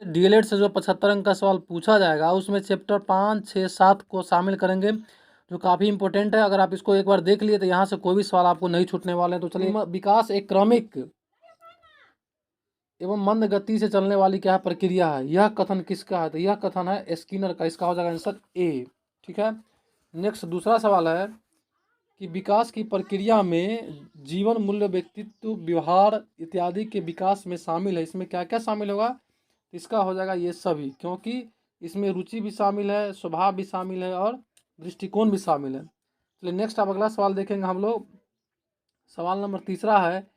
DElEd से जो 75 अंक का सवाल पूछा जाएगा उसमें चैप्टर 5, 6, 7 को शामिल करेंगे, जो काफ़ी इंपॉर्टेंट है। अगर आप इसको एक बार देख लिए तो यहाँ से कोई भी सवाल आपको नहीं छूटने वाले हैं। तो चलिए, विकास एक क्रमिक एवं मंद गति से चलने वाली क्या प्रक्रिया है, यह कथन किसका है? तो यह कथन है स्किनर का। इसका हो जाएगा आंसर ए। ठीक है। नेक्स्ट दूसरा सवाल है कि विकास की प्रक्रिया में जीवन, मूल्य, व्यक्तित्व, व्यवहार इत्यादि के विकास में शामिल है। इसमें क्या क्या शामिल होगा? इसका हो जाएगा ये सभी, क्योंकि इसमें रुचि भी शामिल है, स्वभाव भी शामिल है और दृष्टिकोण भी शामिल है। चलिए नेक्स्ट अब अगला सवाल देखेंगे हम लोग। सवाल नंबर तीसरा है,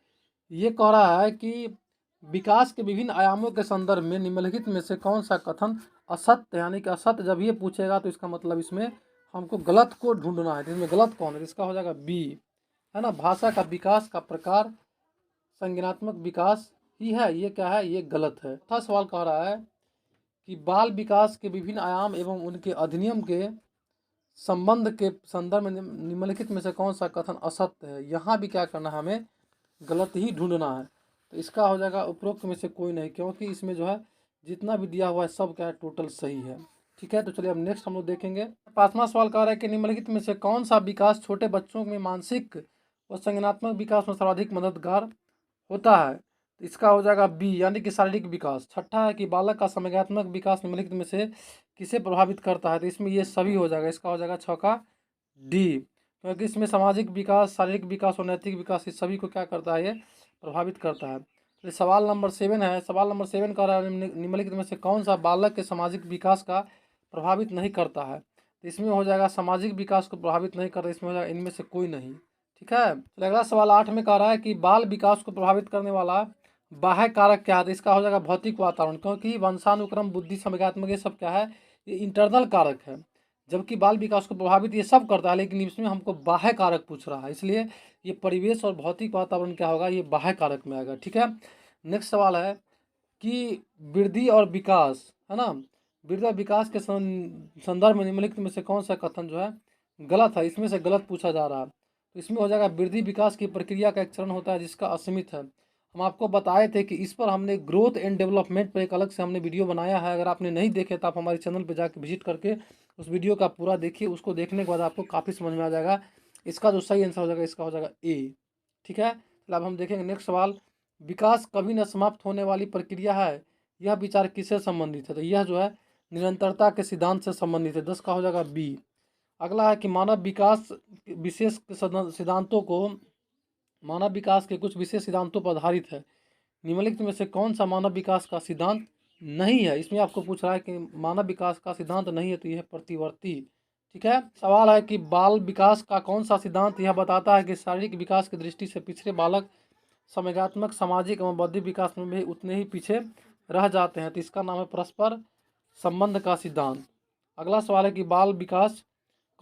ये कह रहा है कि विकास के विभिन्न आयामों के संदर्भ में निम्नलिखित में से कौन सा कथन असत्य, यानी कि असत्य जब ये पूछेगा तो इसका मतलब इसमें हमको गलत को ढूंढना है। इसमें गलत कौन है? इसका हो जाएगा बी, है ना। भाषा का विकास का प्रकार संज्ञानात्मक विकास ही है, ये क्या है? ये गलत है। चौथा सवाल कह रहा है कि बाल विकास के विभिन्न आयाम एवं उनके अधिनियम के संबंध के संदर्भ में निम्नलिखित में से कौन सा कथन असत्य है? यहाँ भी क्या करना है? हमें गलत ही ढूंढना है। तो इसका हो जाएगा उपरोक्त में से कोई नहीं, क्योंकि इसमें जो है जितना भी दिया हुआ है सब क्या है? टोटल सही है। ठीक है। तो चलिए अब नेक्स्ट हम लोग देखेंगे। पांचवा सवाल कह रहा है कि निम्नलिखित में से कौन सा विकास छोटे बच्चों में मानसिक और संज्ञानात्मक विकास में सर्वाधिक मददगार होता है? तो इसका हो जाएगा बी, यानी कि शारीरिक विकास। छठा है कि बालक का संज्ञानात्मक विकास निम्नलिखित में से किसे प्रभावित करता है? तो इसमें ये सभी हो जाएगा। इसका हो जाएगा छका डी, क्योंकि इसमें सामाजिक विकास, शारीरिक विकास और नैतिक विकास इस सभी को क्या करता है? ये प्रभावित करता है। तो सवाल नंबर 7 है। सवाल नंबर 7 कह रहा है निम्नलिखित में से कौन सा बालक के सामाजिक विकास का प्रभावित नहीं करता है? तो इसमें हो जाएगा सामाजिक विकास को प्रभावित नहीं करता, इसमें हो जाएगा इनमें से कोई नहीं। ठीक है। तो अगला सवाल 8 में कह रहा है कि बाल विकास को प्रभावित करने वाला बाह्य कारक क्या है? तो इसका हो जाएगा भौतिक वातावरण, क्योंकि वंशानुक्रम, बुद्धि, संवेगात्मक, ये सब क्या है? ये इंटरनल कारक है। जबकि बाल विकास को प्रभावित ये सब करता है, लेकिन इसमें हमको बाह्य कारक पूछ रहा है, इसलिए ये परिवेश और भौतिक वातावरण क्या होगा? ये बाह्य कारक में आएगा। ठीक है। नेक्स्ट सवाल है कि वृद्धि और विकास, है ना, वृद्धि और विकास के संदर्भ में निम्नलिखित में से कौन सा कथन जो है गलत है? इसमें से गलत पूछा जा रहा है। तो इसमें हो जाएगा वृद्धि विकास की प्रक्रिया का एक चरण होता है जिसका असीमित है। हम आपको बताए थे कि इस पर हमने ग्रोथ एंड डेवलपमेंट पर एक अलग से हमने वीडियो बनाया है। अगर आपने नहीं देखे तो आप हमारे चैनल पर जाकर विजिट करके उस वीडियो का पूरा देखिए। उसको देखने के बाद आपको काफ़ी समझ में आ जाएगा। इसका जो सही आंसर हो जाएगा इसका हो जाएगा ए। ठीक है। अब हम देखेंगे नेक्स्ट सवाल। विकास कभी न समाप्त होने वाली प्रक्रिया है, यह विचार किससे संबंधित है? तो यह जो है निरंतरता के सिद्धांत से संबंधित है। 10 का हो जाएगा बी। अगला है कि मानव विकास विशेष सिद्धांतों को, मानव विकास के कुछ विशेष सिद्धांतों पर आधारित है। निम्नलिखित में से कौन सा मानव विकास का सिद्धांत नहीं है? इसमें आपको पूछ रहा है कि मानव विकास का सिद्धांत नहीं है, तो यह प्रतिवर्ती। ठीक है। सवाल है कि बाल विकास का कौन सा सिद्धांत यह बताता है कि शारीरिक विकास की दृष्टि से पिछड़े बालक संवेगात्मक, सामाजिक एवं बौद्धिक विकास में भी उतने ही पीछे रह जाते हैं? तो इसका नाम है परस्पर संबंध का सिद्धांत। अगला सवाल है कि बाल विकास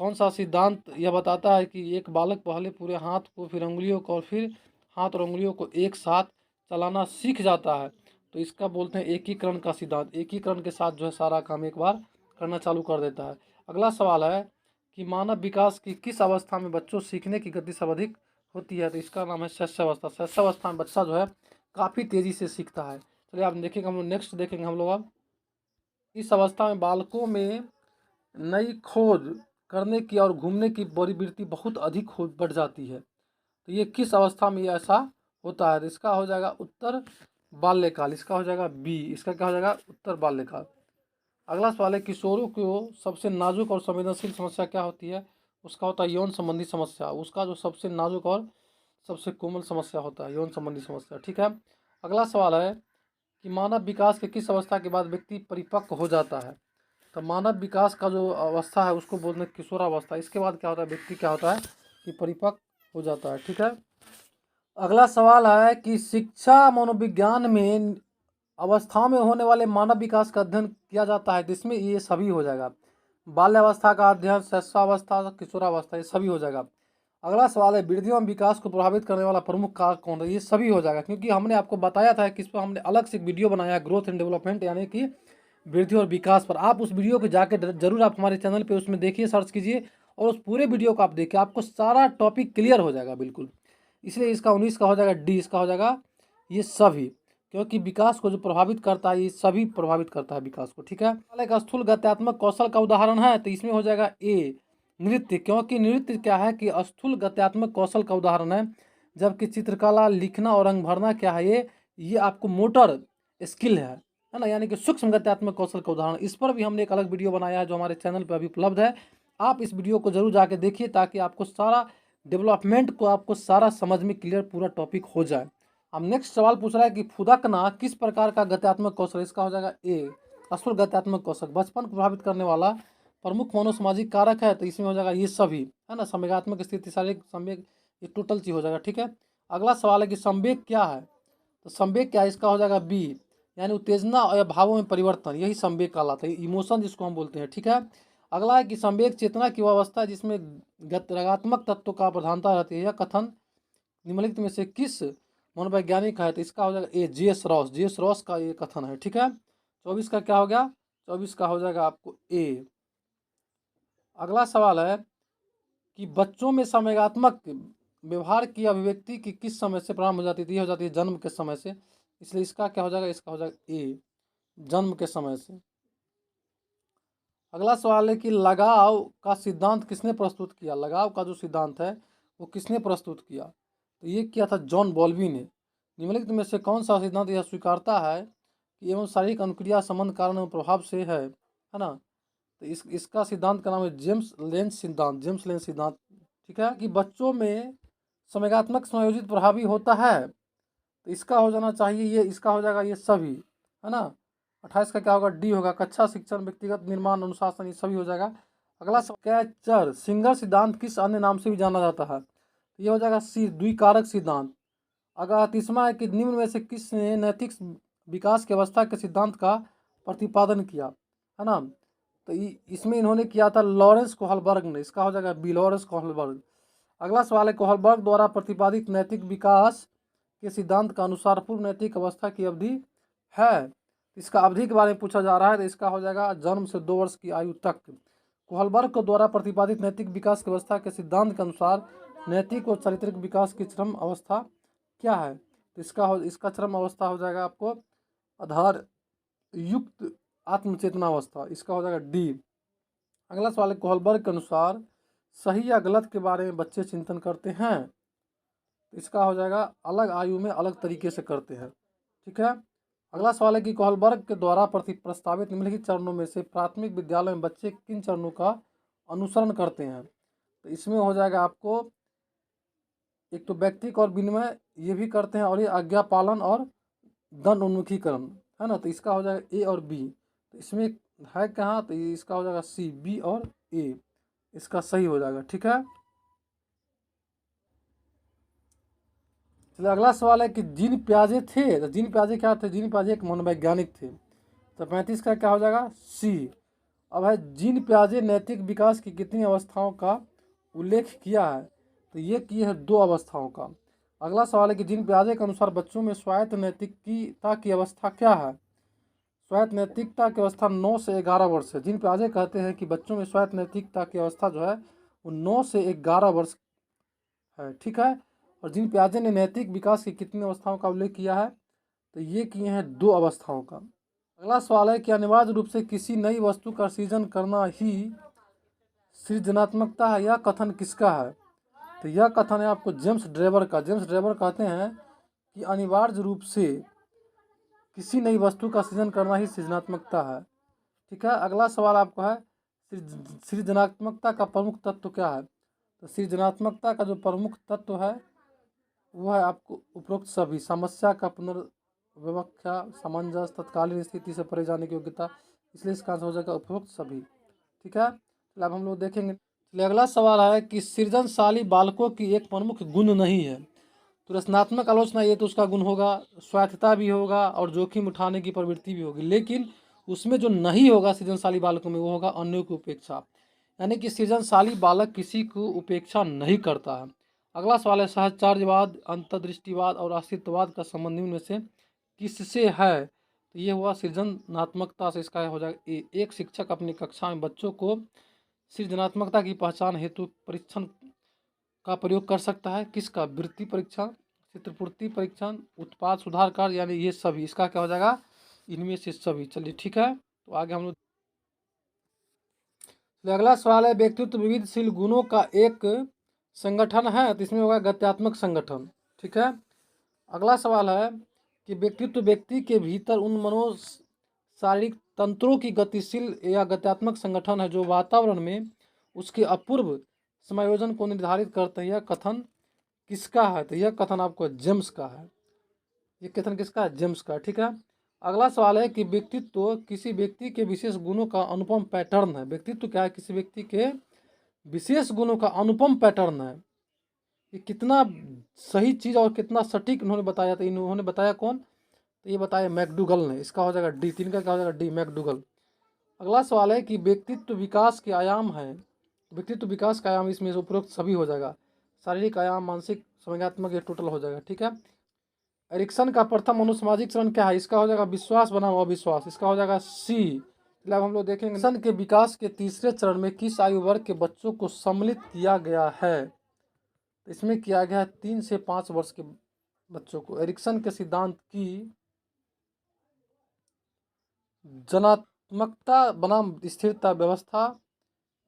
कौन सा सिद्धांत यह बताता है कि एक बालक पहले पूरे हाथ को, फिर उंगलियों को और फिर हाथ और उंगलियों को एक साथ चलाना सीख जाता है? तो इसका बोलते हैं एकीकरण का सिद्धांत। एकीकरण के साथ जो है सारा काम एक बार करना चालू कर देता है। अगला सवाल है कि मानव विकास की किस अवस्था में बच्चों सीखने की गति सर्वाधिक होती है? तो इसका नाम है शैशवावस्था। शैशवावस्था में बच्चा जो है काफ़ी तेज़ी से सीखता है। चलिए आप देखेंगे, हम लोग नेक्स्ट देखेंगे हम लोग अब। इस अवस्था में बालकों में नई खोज करने की और घूमने की प्रवृत्ति बहुत अधिक बढ़ जाती है। तो ये किस अवस्था में ये ऐसा होता है? तो इसका हो जाएगा उत्तर बाल्यकाल। इसका हो जाएगा बी। इसका क्या हो जाएगा? उत्तर बाल्यकाल। अगला सवाल है किशोरों को सबसे नाजुक और संवेदनशील समस्या क्या होती है? उसका होता है यौन संबंधी समस्या। उसका जो सबसे नाजुक और सबसे कोमल समस्या होता है यौन संबंधी समस्या। ठीक है। अगला सवाल है कि मानव विकास के किस अवस्था के बाद व्यक्ति परिपक्व हो जाता है? तो मानव विकास का जो अवस्था है उसको बोलते हैं किशोरावस्था। इसके बाद क्या होता है? व्यक्ति क्या होता है कि परिपक्व हो जाता है। ठीक है। अगला सवाल है कि शिक्षा मनोविज्ञान में अवस्थाओं में होने वाले मानव विकास का अध्ययन किया जाता है, तो इसमें ये सभी हो जाएगा। बाल्यावस्था का अध्ययन, शैशवावस्था, किशोरावस्था, ये सभी हो जाएगा। अगला सवाल है वृद्धि एवं विकास को प्रभावित करने वाला प्रमुख कारक कौन है? ये सभी हो जाएगा, क्योंकि हमने आपको बताया था कि इस पर हमने अलग से वीडियो बनाया ग्रोथ एंड डेवलपमेंट, यानी कि वृद्धि और विकास पर। आप उस वीडियो को जाकर जरूर आप हमारे चैनल पे उसमें देखिए, सर्च कीजिए और उस पूरे वीडियो को आप देखिए, आपको सारा टॉपिक क्लियर हो जाएगा बिल्कुल। इसलिए इसका 19 का हो जाएगा डी। इसका हो जाएगा ये सभी, क्योंकि विकास को जो प्रभावित करता है ये सभी प्रभावित करता है विकास को। ठीक है, एक स्थूल गत्यात्मक कौशल का उदाहरण है तो इसमें हो जाएगा ए नृत्य, क्योंकि नृत्य क्या है कि स्थूल गत्यात्मक कौशल का उदाहरण है, जबकि चित्रकला, लिखना और रंग भरना क्या है, ये आपको मोटर स्किल है ना, यानी कि सूक्ष्म गत्यात्मक कौशल का उदाहरण। इस पर भी हमने एक अलग वीडियो बनाया है जो हमारे चैनल पर अभी उपलब्ध है। आप इस वीडियो को जरूर जाके देखिए ताकि आपको सारा डेवलपमेंट को आपको सारा समझ में क्लियर पूरा टॉपिक हो जाए। अब नेक्स्ट सवाल पूछ रहा है कि फुदकना किस प्रकार का गत्यात्मक कौशल, इसका हो जाएगा ए स्थूल गत्यात्मक कौशल। बचपन को प्रभावित करने वाला प्रमुख मनोसामाजिक कारक है तो इसमें हो जाएगा ये सभी, है ना, संवेगात्मक स्थिति, शारीरिक संवेग, ये टोटल चीज हो जाएगा। ठीक है, अगला सवाल है कि संवेग क्या है, तो संवेग क्या है, इसका हो जाएगा बी यानी उत्तेजना और भावों में परिवर्तन, यही संवेग कहलाता है, इमोशन जिसको हम बोलते हैं। ठीक है, अगला है कि संवेग चेतना की वह अवस्था है जिसमें ऋणात्मक तत्व का प्रधानता रहती है। यह कथन निम्नलिखित में से किस मनोवैज्ञानिक है, तो इसका हो जाएगा ए जे एस रॉस का ये कथन है। ठीक है, 24 का क्या हो गया, 24 का हो जाएगा आपको ए। अगला सवाल है कि बच्चों में संवेगात्मक व्यवहार की अभिव्यक्ति की किस समय से प्रारंभ हो जाती थी, हो जाती है जन्म के समय से, इसलिए इसका क्या हो जाएगा, इसका हो जाएगा ए जन्म के समय से। अगला सवाल है कि लगाव का सिद्धांत किसने प्रस्तुत किया, लगाव का जो सिद्धांत है वो किसने प्रस्तुत किया, तो ये किया था जॉन बॉल्बी ने। निम्नलिखित में से कौन सा सिद्धांत यह स्वीकारता है कि एवं शारीरिक अनुक्रिया संबंध कारण एवं प्रभाव से है ना, तो इसका सिद्धांत का नाम है जेम्स लेंस सिद्धांत। ठीक है, कि बच्चों में संवेगात्मक समायोजित प्रभावी होता है तो इसका हो जाना चाहिए ये, इसका हो जाएगा ये सभी, है ना। 28 का क्या होगा, डी होगा, कक्षा शिक्षण, व्यक्तिगत निर्माण, अनुशासन, ये सभी हो जाएगा। अगला कैचर सिंगर सिद्धांत किस अन्य नाम से भी जाना जाता है, ये हो जाएगा सी द्विकारक सिद्धांत। अगला 30वां है कि निम्न में से किसने नैतिक विकास की अवस्था के सिद्धांत का प्रतिपादन किया, है ना, तो इसमें इन्होंने किया था लॉरेंस कोहलबर्ग ने, इसका हो जाएगा बी लॉरेंस कोहलबर्ग। अगला सवाल है कोहलबर्ग द्वारा प्रतिपादित नैतिक विकास के सिद्धांत का अनुसार पूर्व नैतिक अवस्था की अवधि है, इसका अवधि के बारे में पूछा जा रहा है तो इसका हो जाएगा जन्म से 2 वर्ष की आयु तक। कोहलबर्ग को द्वारा प्रतिपादित नैतिक विकास की अवस्था के सिद्धांत के अनुसार नैतिक और चारित्रिक विकास की चरम अवस्था क्या है, तो इसका चरम अवस्था हो जाएगा आपको आधार युक्त आत्मचेतना अवस्था, इसका हो जाएगा डी। अगला सवाल है कोहलबर्ग के अनुसार सही या गलत के बारे में बच्चे चिंतन करते हैं, तो इसका हो जाएगा अलग आयु में अलग तरीके से करते हैं। ठीक है, अगला सवाल है कि कोहलबर्ग के द्वारा प्रस्तावित निम्नलिखित चरणों में से प्राथमिक विद्यालय में बच्चे किन चरणों का अनुसरण करते हैं, तो इसमें हो जाएगा आपको एक तो व्यक्तिक और विनिमय ये भी करते हैं और ये आज्ञा पालन और दंड उन्मुखीकरण, है ना, तो इसका हो जाएगा ए और बी। तो इसमें है कहाँ, तो इसका हो जाएगा सी, बी और ए, इसका सही हो जाएगा। ठीक है, चलिए अगला सवाल है कि जीन प्याजे थे, तो जीन प्याजे क्या थे, जीन प्याजे एक मनोवैज्ञानिक थे, तो 35 का क्या हो जाएगा सी। अब है जीन प्याजे नैतिक विकास की कितनी अवस्थाओं का उल्लेख किया है, तो ये किए है 2 अवस्थाओं का। अगला सवाल है कि जीन प्याजे के अनुसार बच्चों में स्वायत्त नैतिकता की अवस्था क्या है, स्वायत्त नैतिकता की अवस्था 9 से 11 वर्ष है। जीन प्याजे कहते हैं कि बच्चों में स्वायत्त नैतिकता की अवस्था जो है वो 9 से 11 वर्ष है। ठीक है, और जीन प्याजे ने नैतिक विकास की कितनी अवस्थाओं का उल्लेख किया है, तो ये किए हैं 2 अवस्थाओं का। अगला सवाल है कि अनिवार्य रूप से किसी नई वस्तु का सृजन करना ही सृजनात्मकता है, यह कथन किसका है, तो यह कथन है आपको जेम्स ड्रेवर का। जेम्स ड्रेवर कहते हैं कि अनिवार्य रूप से किसी नई वस्तु का सृजन करना ही सृजनात्मकता है। ठीक है, अगला सवाल आपको है सृजनात्मकता का प्रमुख तत्व क्या है, तो सृजनात्मकता का जो प्रमुख तत्व है वह है आपको उपरोक्त सभी, समस्या का पुनर्व्याख्या, सामंजस्य, तत्कालीन स्थिति से परे जाने की योग्यता, इसलिए इसका आंसर हो जाएगा उपरोक्त सभी। ठीक है, चलिए अब हम लोग देखेंगे। चलिए अगला सवाल है कि सृजनशाली बालकों की एक प्रमुख गुण नहीं है, तो रचनात्मक आलोचना ये तो उसका गुण होगा, स्वायत्तता भी होगा और जोखिम उठाने की प्रवृत्ति भी होगी, लेकिन उसमें जो नहीं होगा सृजनशाली बालकों में वो होगा अन्यों की उपेक्षा, यानी कि सृजनशाली बालक किसी को उपेक्षा नहीं करता है। अगला सवाल है सहचार्यवाद, अंतर्दृष्टिवाद और अस्तित्ववाद का संबंध में से किससे है, तो ये हुआ सृजनात्मकता से, इसका हो जाएगा ए। एक शिक्षक अपनी कक्षा में बच्चों को सृजनात्मकता की पहचान हेतु परीक्षण का प्रयोग कर सकता है, किसका, वृत्ति परीक्षण, चित्रपूर्ति परीक्षण, उत्पाद सुधार कार्य, यानी ये सभी, इसका क्या हो जाएगा, इनमें से सभी। चलिए ठीक है, तो आगे हम लोग अगला सवाल है, व्यक्तित्व विविधशील गुणों का एक संगठन है, तो इसमें होगा गत्यात्मक संगठन। ठीक है। अगला सवाल है कि व्यक्तित्व व्यक्ति के भीतर उन मनो शारीरिक तंत्रों की गतिशील या गत्यात्मक संगठन है जो वातावरण में उसके अपूर्व समायोजन को निर्धारित करते हैं। यह कथन किसका है, तो यह कथन आपको जेम्स का है। ये कथन किसका है, जेम्स का। ठीक है। अगला सवाल है कि व्यक्तित्व किसी व्यक्ति के विशेष गुणों का अनुपम पैटर्न है। व्यक्तित्व क्या है, किसी व्यक्ति के विशेष गुणों का अनुपम पैटर्न है। ये कितना सही चीज और कितना सटीक इन्होंने बताया, तो इन्होंने बताया कौन, तो ये बताया मैकडूगल ने। इसका हो जाएगा डी, तीन का क्या हो जाएगा, डी, मैकडूगल। अगला सवाल है कि व्यक्तित्व विकास के आयाम है। व्यक्तित्व विकास का आयाम इसमें से उपरोक्त सभी हो जाएगा, शारीरिक आयाम, मानसिक, संज्ञात्मक, ये टोटल हो जाएगा। ठीक है। एरिक्सन का प्रथम मनोसामाजिक चरण क्या है, इसका हो जाएगा विश्वास बनाम अविश्वास, इसका हो जाएगा सी। मतलब हम लोग देखेंगे एरिक्सन के विकास के तीसरे चरण में किस आयु वर्ग के बच्चों को सम्मिलित किया गया है, इसमें किया गया है 3 से 5 वर्ष के बच्चों को। एरिक्सन के सिद्धांत की जनात्मकता बनाम स्थिरता व्यवस्था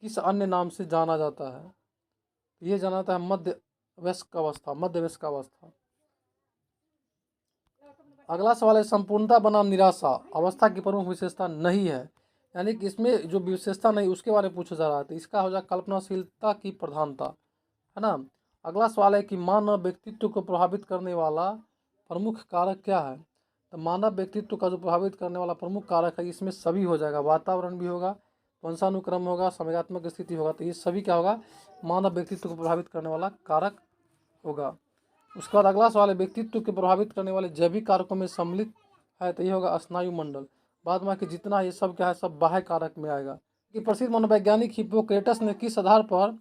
किस अन्य नाम से जाना जाता है, ये जाना जाता है मध्य वयस्क अवस्था, मध्य वयस्क अवस्था। अगला सवाल है, संपूर्णता बनाम निराशा अवस्था की प्रमुख विशेषता नहीं है, यानी कि इसमें जो विशेषता नहीं उसके बारे में पूछा जा रहा है, तो इसका हो जाएगा कल्पनाशीलता की प्रधानता, है ना। अगला सवाल है कि मानव व्यक्तित्व को प्रभावित करने वाला प्रमुख कारक क्या है, तो मानव व्यक्तित्व का जो प्रभावित करने वाला प्रमुख कारक है, इसमें सभी हो जाएगा, वातावरण भी होगा, वंशानुक्रम होगा, संवेगात्मक स्थिति होगा, तो ये सभी क्या होगा, मानव व्यक्तित्व को प्रभावित करने वाला कारक होगा। उसके बाद अगला सवाल है, व्यक्तित्व को प्रभावित करने वाले जैविक कारकों में सम्मिलित है, तो ये होगा स्नायु मंडल। बाद में कि जितना ये सब क्या है, सब बाह्य कारक में आएगा। कि प्रसिद्ध मनोवैज्ञानिक हिप्पोक्रेटस ने किस आधार पर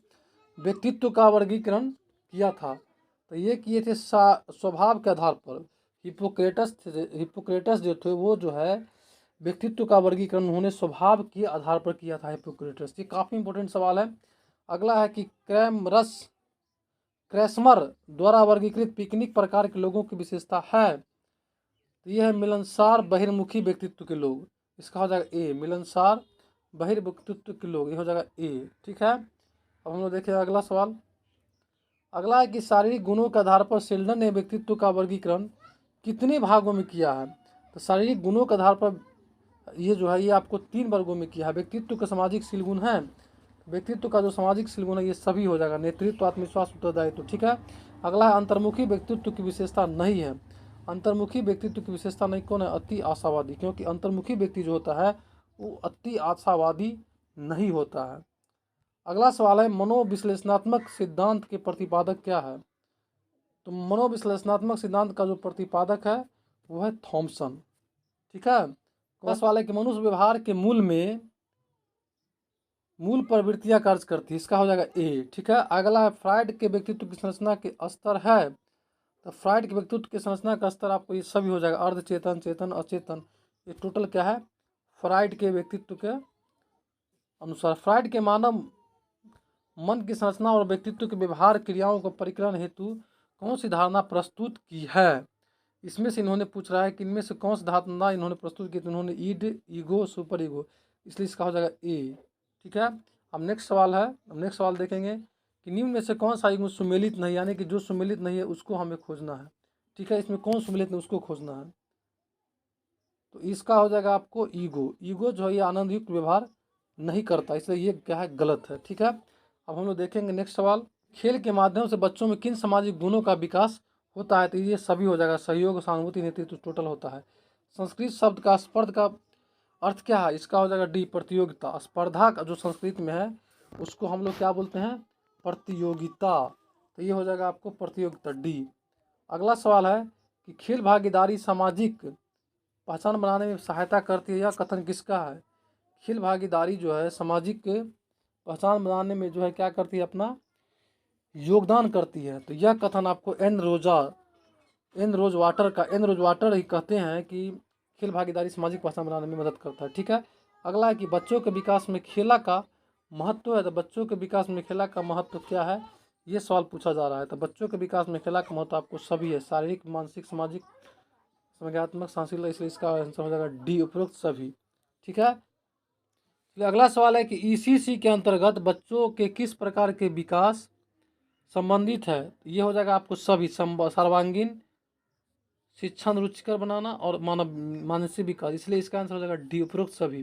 व्यक्तित्व का वर्गीकरण किया था, तो ये किए थे स्वभाव के आधार पर। हिप्पोक्रेटस जो थे वो जो है व्यक्तित्व का वर्गीकरण उन्होंने स्वभाव के आधार पर किया था, हिप्पोक्रेटस। ये काफ़ी इंपॉर्टेंट सवाल है। अगला है कि क्रैस्मर द्वारा वर्गीकृत पिकनिक प्रकार के लोगों की विशेषता है, तो यह है मिलनसार बहिर्मुखी व्यक्तित्व के लोग, इसका हो जाएगा ए, मिलनसार बहिर्व्यक्तित्व के लोग, ये हो जाएगा ए। ठीक है। अब हम लोग देखें अगला सवाल। अगला है कि शारीरिक गुणों के आधार पर शेल्डन ने व्यक्तित्व का वर्गीकरण कितने भागों में किया है, तो शारीरिक गुणों के आधार पर ये जो है ये आपको 3 वर्गों में किया है। व्यक्तित्व के सामाजिक शील गुण है, व्यक्तित्व का जो सामाजिक शील गुण है ये सभी हो जाएगा, नेतृत्व, आत्मविश्वास, उत्तरदायित्व। ठीक है। अगला है अंतर्मुखी व्यक्तित्व की विशेषता नहीं है। अंतर्मुखी व्यक्तित्व की विशेषता नहीं कौन है, अति आशावादी, क्योंकि अंतर्मुखी व्यक्ति जो होता है वो अति आशावादी नहीं होता है। अगला सवाल है, मनोविश्लेषणात्मक सिद्धांत के प्रतिपादक क्या है, तो मनोविश्लेषणात्मक सिद्धांत का जो प्रतिपादक है वो है थॉमसन। ठीक है। अगला सवाल है कि मनुष्य व्यवहार के मूल प्रवृत्तियां कार्य करती है, इसका हो जाएगा ए। ठीक है। अगला है, फ्राइड के व्यक्तित्व की संरचना के स्तर है, तो फ्राइड के व्यक्तित्व की संरचना का स्तर आपको ये सभी हो जाएगा, अर्धचेतन, चेतन, अचेतन, ये टोटल क्या है, फ्राइड के व्यक्तित्व के अनुसार। फ्राइड के मानव मन की संरचना और व्यक्तित्व के व्यवहार क्रियाओं को परिकलन हेतु कौन सी धारणा प्रस्तुत की है, इसमें से इन्होंने पूछ रहा है कि इनमें से कौन सी धारणा इन्होंने प्रस्तुत की, तो इन्होंने ईड, ईगो, सुपर ईगो, इसलिए इसका हो जाएगा ए। ठीक है। अब नेक्स्ट सवाल है, अब नेक्स्ट सवाल देखेंगे कि निम्न में से कौन सा युग्म सुमेलित नहीं, यानी कि जो सुमेलित नहीं है उसको हमें खोजना है। ठीक है। इसमें कौन सुमेलित नहीं उसको खोजना है, तो इसका हो जाएगा आपको ईगो। ईगो जो है ये आनंदयुक्त व्यवहार नहीं करता, इसलिए ये क्या है, गलत है। ठीक है। अब हम लोग देखेंगे नेक्स्ट सवाल, खेल के माध्यम से बच्चों में किन सामाजिक गुणों का विकास होता है, तो ये सभी हो जाएगा, सहयोग, सहानुभूति, नेतृत्व, टोटल होता है। संस्कृत शब्द का स्पर्ध का अर्थ क्या है, इसका हो जाएगा डी, प्रतियोगिता। स्पर्धा का जो संस्कृत में है उसको हम लोग क्या बोलते हैं, प्रतियोगिता, तो ये हो जाएगा आपको प्रतियोगिता, डी। अगला सवाल है कि खेल भागीदारी सामाजिक पहचान बनाने में सहायता करती है, यह कथन किसका है। खेल भागीदारी जो है सामाजिक पहचान बनाने में जो है क्या करती है, अपना योगदान करती है, तो यह कथन आपको एन रोज वाटर ही कहते हैं कि खेल भागीदारी सामाजिक पहचान बनाने में मदद करता है। ठीक है। अगला है कि बच्चों के विकास में खेला का महत्व है, तो बच्चों के विकास में खेला का महत्व क्या है, ये सवाल पूछा जा रहा है। तो बच्चों के विकास में खेला का महत्व आपको सभी है, शारीरिक, मानसिक, सामाजिक, संज्ञानात्मक, सांस्कृतिक, इसलिए इसका आंसर हो जाएगा डी, उपरोक्त सभी। ठीक है। चलिए अगला सवाल है कि ईसीसी के अंतर्गत बच्चों के किस प्रकार के विकास संबंधित है। ये हो जाएगा आपको सभी, सर्वांगीण, शिक्षण रुचिकर बनाना और मानसिक विकास, इसलिए इसका आंसर हो जाएगा डी, उपरोक्त सभी।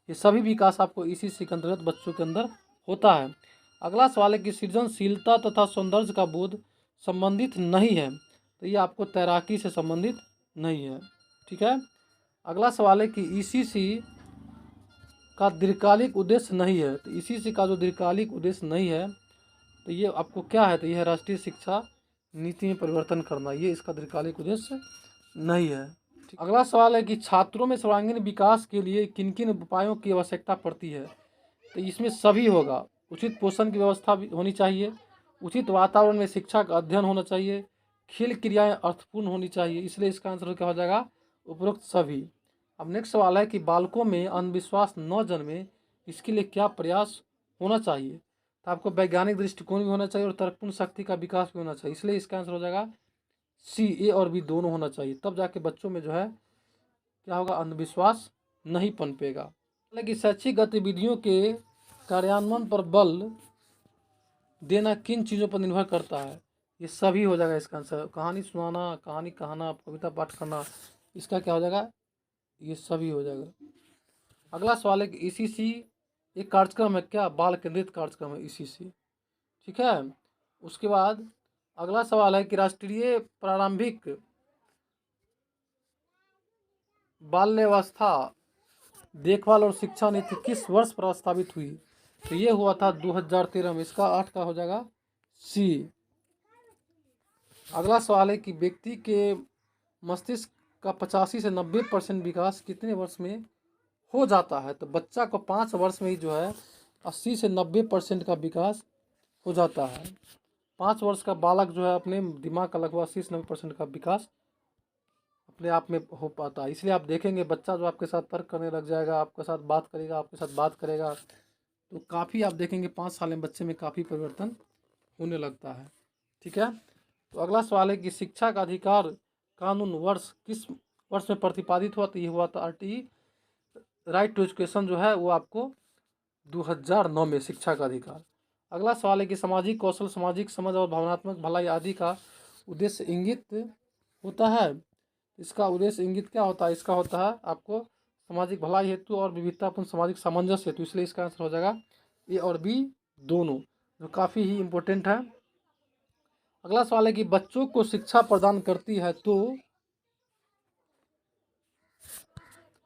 ये सभी विकास आपको ईसीसी के अंतर्गत बच्चों के अंदर होता है। अगला सवाल है कि सृजनशीलता तथा सौंदर्य का बोध संबंधित नहीं है, तो ये आपको तैराकी से संबंधित नहीं है। ठीक है। अगला सवाल है कि ईसीसी का दीर्घकालिक उद्देश्य नहीं है, तो ईसीसी का जो दीर्घकालिक उद्देश्य नहीं है तो ये आपको क्या है, तो यह है राष्ट्रीय शिक्षा नीति में परिवर्तन करना, ये इसका दीर्घकालिक उद्देश्य नहीं है। अगला सवाल है कि छात्रों में सर्वांगीण विकास के लिए किन किन उपायों की आवश्यकता पड़ती है, तो इसमें सभी होगा। उचित पोषण की व्यवस्था भी होनी चाहिए, उचित वातावरण में शिक्षा का अध्ययन होना चाहिए, खेल क्रियाएं अर्थपूर्ण होनी चाहिए, इसलिए इसका आंसर क्या हो जाएगा, उपरोक्त सभी। अब नेक्स्ट सवाल है कि बालकों में अंधविश्वास न जन्मे, इसके लिए क्या प्रयास होना चाहिए, तो आपको वैज्ञानिक दृष्टिकोण भी होना चाहिए और तर्कपूर्ण शक्ति का विकास भी होना चाहिए, इसलिए इसका आंसर हो जाएगा सी, ए और बी दोनों होना चाहिए, तब जाके बच्चों में जो है क्या होगा, अंधविश्वास नहीं पनपेगा। हालांकि शैक्षिक गतिविधियों के कार्यान्वयन पर बल देना किन चीज़ों पर निर्भर करता है, ये सभी हो जाएगा इसका आंसर। कहानी सुनाना, कहानी कहना, कविता पाठ करना, इसका क्या हो जाएगा, ये सभी हो जाएगा। अगला सवाल है कि ईसीसी एक कार्यक्रम है क्या, बाल केंद्रित कार्यक्रम है ईसीसी। ठीक है। उसके बाद अगला सवाल है कि राष्ट्रीय प्रारंभिक बाल्यावस्था देखभाल और शिक्षा नीति किस वर्ष प्रस्तावित हुई, तो ये हुआ था 2013 में, इसका 8 का हो जाएगा सी। अगला सवाल है कि व्यक्ति के मस्तिष्क का 85 से 90% विकास कितने वर्ष में हो जाता है, तो बच्चा को 5 वर्ष में ही जो है 80 से 90% का विकास हो जाता है। 5 वर्ष का बालक जो है अपने दिमाग का लगभग 80 से 90% का विकास अपने आप में हो पाता है। इसलिए आप देखेंगे बच्चा जो आपके साथ तर्क करने लग जाएगा, आपके साथ बात करेगा, आपके साथ बात करेगा, तो काफ़ी आप देखेंगे 5 साल में बच्चे में काफ़ी परिवर्तन होने लगता है। ठीक है। तो अगला सवाल है कि शिक्षा का अधिकार कानून वर्ष किस वर्ष में प्रतिपादित हुआ, तो ये हुआ था आरटीई, राइट टू एजुकेशन जो है वो आपको 2009 में, शिक्षा का अधिकार। अगला सवाल है कि सामाजिक कौशल, सामाजिक समझ और भावनात्मक भलाई आदि का उद्देश्य इंगित होता है, इसका उद्देश्य इंगित क्या होता है, इसका होता है आपको सामाजिक भलाई हेतु और विविधतापूर्ण सामाजिक सामंजस्य हेतु, इसलिए इसका आंसर हो जाएगा ए और बी दोनों, जो काफ़ी ही इम्पोर्टेंट है। अगला सवाल है कि बच्चों को शिक्षा प्रदान करती है तो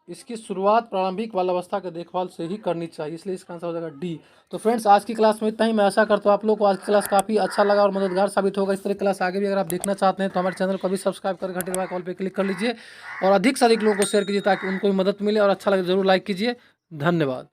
इसकी शुरुआत प्रारंभिक बाल्यावस्था के देखभाल से ही करनी चाहिए, इसलिए इसका आंसर हो जाएगा डी। तो फ्रेंड्स आज की क्लास में इतना ही। मैं आशा करता हूँ आप लोग को आज की क्लास काफ़ी अच्छा लगा और मददगार साबित होगा। इस तरह क्लास आगे भी अगर आप देखना चाहते हैं तो हमारे चैनल को भी सब्सक्राइब कर घंटे दबाकर कॉल पे क्लिक कर लीजिए और अधिक से अधिक लोगों को शेयर कीजिए ताकि उनको भी मदद मिले, और अच्छा लगे जरूर लाइक कीजिए। धन्यवाद।